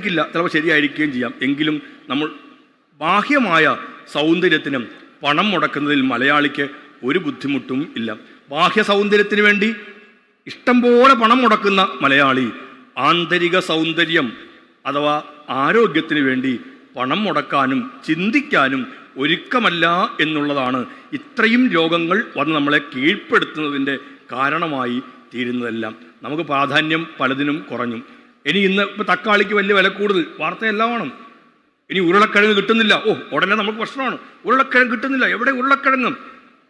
ശരിയായിരിക്കില്ല, ചിലപ്പോൾ ശരിയായിരിക്കുകയും ചെയ്യാം. എങ്കിലും നമ്മൾ ബാഹ്യമായ സൗന്ദര്യത്തിനും പണം മുടക്കുന്നതിൽ മലയാളിക്ക് ഒരു ബുദ്ധിമുട്ടും ഇല്ല. ബാഹ്യ സൗന്ദര്യത്തിന് വേണ്ടി ഇഷ്ടം പോലെ പണം മുടക്കുന്ന മലയാളി ആന്തരിക സൗന്ദര്യം അഥവാ ആരോഗ്യത്തിന് വേണ്ടി പണം മുടക്കാനും ചിന്തിക്കാനും ഒരുക്കമല്ല എന്നുള്ളതാണ് ഇത്രയും രോഗങ്ങൾ വന്ന് നമ്മളെ കീഴ്പ്പെടുത്തുന്നതിൻ്റെ കാരണമായി തീരുന്നതെല്ലാം. നമുക്ക് പ്രാധാന്യം പലതിനും കുറഞ്ഞു. ഇന്ന് ഇപ്പോൾ തക്കാളിക്ക് വലിയ വില കൂടുതൽ, വാർത്തയെല്ലാം വേണം. ഇനി ഉരുളക്കിഴങ്ങ് കിട്ടുന്നില്ല, ഉടനെ നമുക്ക് പ്രശ്നമാണ്. ഉരുളക്കിഴങ്ങ് കിട്ടുന്നില്ല, എവിടെ ഉരുളക്കിഴങ്ങും?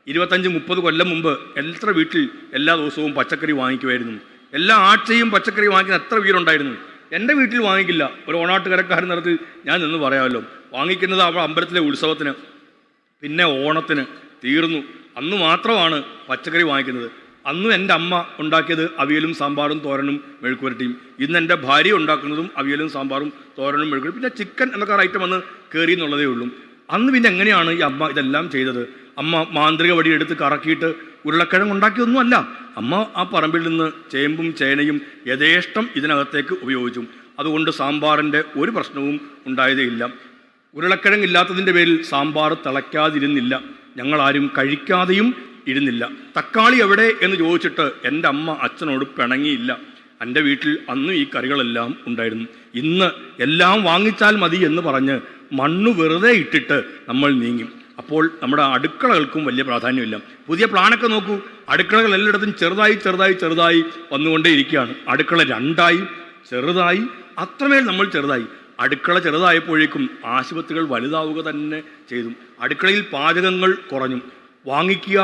25-30 കൊല്ലം മുമ്പ് എത്ര വീട്ടിൽ എല്ലാ ദിവസവും പച്ചക്കറി വാങ്ങിക്കുമായിരുന്നു? എല്ലാ ആഴ്ചയും പച്ചക്കറി വാങ്ങിക്കുന്ന എത്ര വീടുണ്ടായിരുന്നു? എൻ്റെ വീട്ടിൽ വാങ്ങിക്കില്ല, ഒരു ഓണാട്ടുകരക്കാരൻ നടത്തി ഞാൻ നിന്ന് പറയാമല്ലോ. വാങ്ങിക്കുന്നത് അവിടെ അമ്പലത്തിലെ ഉത്സവത്തിന്, പിന്നെ ഓണത്തിന്, തീർന്നു. അന്ന് മാത്രമാണ് പച്ചക്കറി വാങ്ങിക്കുന്നത്. അന്നും എൻ്റെ അമ്മ ഉണ്ടാക്കിയത് അവിയലും സാമ്പാറും തോരനും മെഴുക്കുവരട്ടിയും. ഇന്ന് എൻ്റെ ഭാര്യ ഉണ്ടാക്കുന്നതും അവിയലും സാമ്പാറും തോരനും മെഴുക്കുവരട്ടി, പിന്നെ ചിക്കൻ എന്നൊക്കെ ഐറ്റം വന്ന് കയറി എന്നുള്ളതേ ഉള്ളൂ. അന്ന് പിന്നെ എങ്ങനെയാണ് ഈ അമ്മ ഇതെല്ലാം ചെയ്തത്? അമ്മ മാന്ത്രിക വടി എടുത്ത് കറക്കിയിട്ട് ഉരുളക്കിഴങ്ങ് ഉണ്ടാക്കിയൊന്നും അല്ല. അമ്മ ആ പറമ്പിൽ നിന്ന് ചേമ്പും ചേനയും യഥേഷ്ടം ഇതിനകത്തേക്ക് ഉപയോഗിച്ചു. അതുകൊണ്ട് സാമ്പാറിൻ്റെ ഒരു പ്രശ്നവും ഉണ്ടായതേ ഇല്ല. ഉരുളക്കിഴങ്ങില്ലാത്തതിൻ്റെ പേരിൽ സാമ്പാർ തിളയ്ക്കാതിരുന്നില്ല, ഞങ്ങളാരും കഴിക്കാതെയും ഇരുന്നില്ല. തക്കാളി എവിടെ എന്ന് ചോദിച്ചിട്ട് എൻ്റെ അമ്മ അച്ഛനോട് പിണങ്ങിയില്ല. എൻ്റെ വീട്ടിൽ അന്നും ഈ കറികളെല്ലാം ഉണ്ടായിരുന്നു. ഇന്ന് എല്ലാം വാങ്ങിച്ചാൽ മതി എന്ന് പറഞ്ഞ് മണ്ണ് വെറുതെ ഇട്ടിട്ട് നമ്മൾ നീങ്ങി. അപ്പോൾ നമ്മുടെ അടുക്കളകൾക്കും വലിയ പ്രാധാന്യമില്ല. പുതിയ പ്ലാനൊക്കെ നോക്കൂ, അടുക്കളകൾ എല്ലായിടത്തും ചെറുതായി വന്നുകൊണ്ടേ ഇരിക്കുകയാണ്. അടുക്കള 2ആയി, ചെറുതായി, അത്രമേൽ നമ്മൾ ചെറുതായി. അടുക്കള ചെറുതായപ്പോഴേക്കും ആശുപത്രികൾ വലുതാവുക തന്നെ ചെയ്തു. അടുക്കളയിൽ പാചകങ്ങൾ കുറഞ്ഞു. വാങ്ങിക്കുക,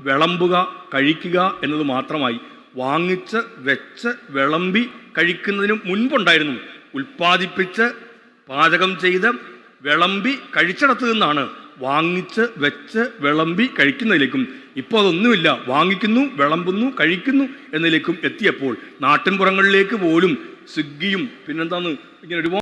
വിളമ്പുക, കഴിക്കുക എന്നത് മാത്രമായി. വാങ്ങിച്ച് വെച്ച് വിളമ്പി കഴിക്കുന്നതിന് മുൻപുണ്ടായിരുന്നു ഉൽപ്പാദിപ്പിച്ച് പാചകം ചെയ്ത് വിളമ്പി കഴിച്ചിടത്തു നിന്നാണ് വാങ്ങിച്ച് വെച്ച് വിളമ്പി കഴിക്കുന്നതിലേക്കും. ഇപ്പോൾ അതൊന്നുമില്ല, വാങ്ങിക്കുന്നു, വിളമ്പുന്നു, കഴിക്കുന്നു എന്നതിലേക്കും എത്തിയപ്പോൾ നാട്ടിൻപുറങ്ങളിലേക്ക് പോലും സ്വിഗ്ഗിയും പിന്നെന്താന്ന് ഇങ്ങനെ ഒരുപാട്